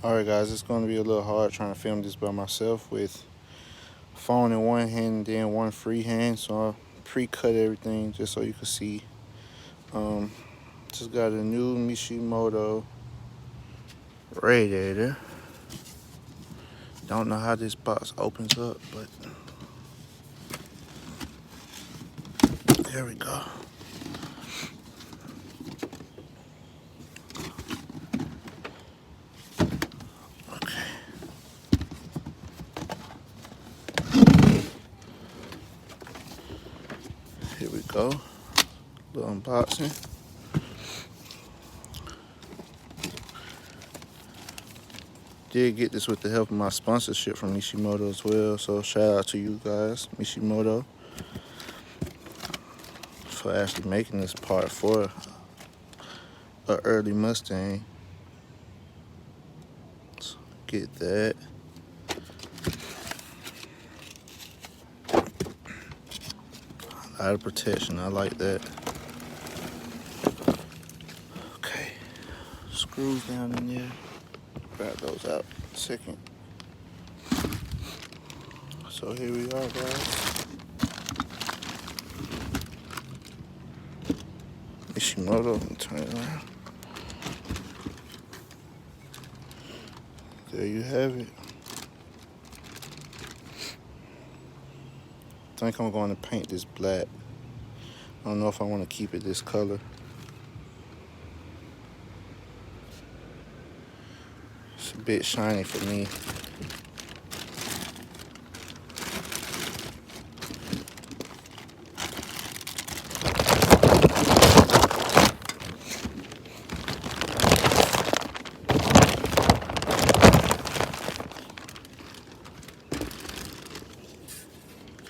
Alright guys, it's going to be a little hard trying to film this by myself with phone in one hand and then one free hand, so I'll pre-cut everything just so you can see. Just got a new Mishimoto Radiator. Don't know how this box opens up, but there we go. Okay. Here we go. Little unboxing. Did get this with the help of my sponsorship from Mishimoto as well, so shout out to you guys, Mishimoto, for actually making this part for an early Mustang. So get that. A lot of protection, I like that. Okay, screws down in there. Grab those out in a second. So here we are, guys. Mishimoto, let me turn it around. There you have it. I think I'm going to paint this black. I don't know if I want to keep it this color. It's a bit shiny for me.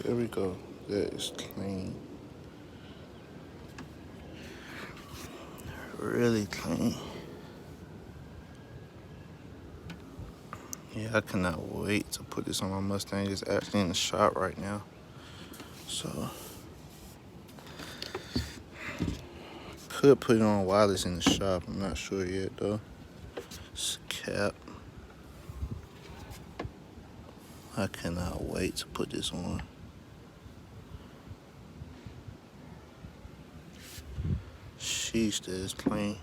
There we go. That is clean. Really clean. Yeah, I cannot wait to put this on my Mustang. It's actually in the shop right now. So, could put it on while it's in the shop. I'm not sure yet though. It's a cap. I cannot wait to put this on. Sheesh, that is clean.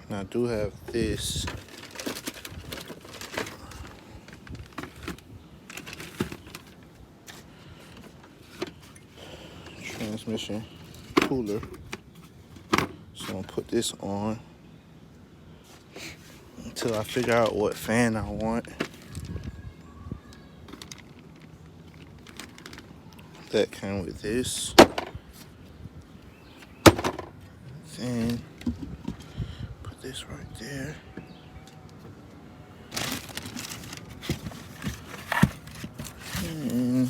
And I do have this. Transmission cooler. So I'm gonna put this on until I figure out what fan I want. That came with this. Then put this right there. And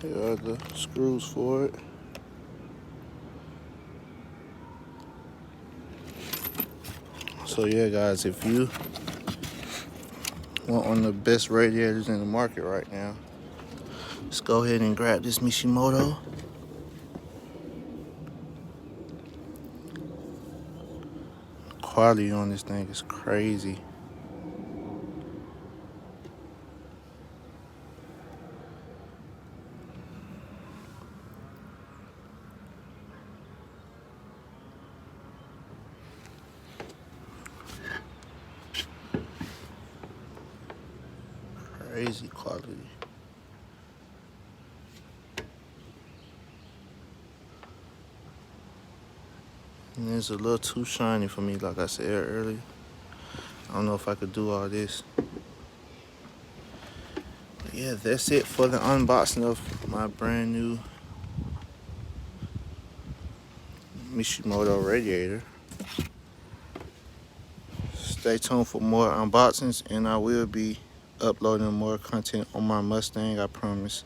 here are the screws for it. So yeah guys, if you want one of the best radiators in the market right now, just go ahead and grab this Mishimoto. Quality on this thing is crazy. Crazy quality. And it's a little too shiny for me, like I said earlier. I don't know if I could do all this. But yeah, that's it for the unboxing of my brand new Mishimoto Radiator. Stay tuned for more unboxings, and I will be uploading more content on my Mustang, I promise.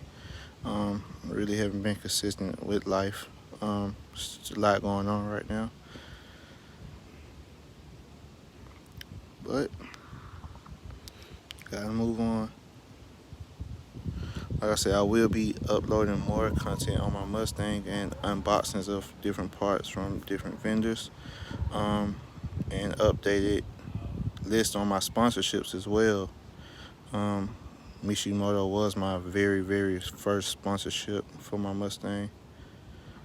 Really haven't been consistent with life. There's a lot going on right now. But gotta move on. like I said, I will be uploading more content on my Mustang and unboxings of different parts from different vendors, and updated list on my sponsorships as well. Um, Mishimoto was my very first sponsorship for my Mustang.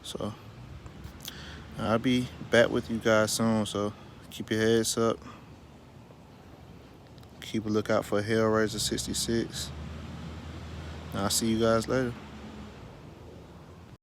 So I'll be back with you guys soon. So keep your heads up. Keep a lookout for Hellraiser 66. And I'll see you guys later.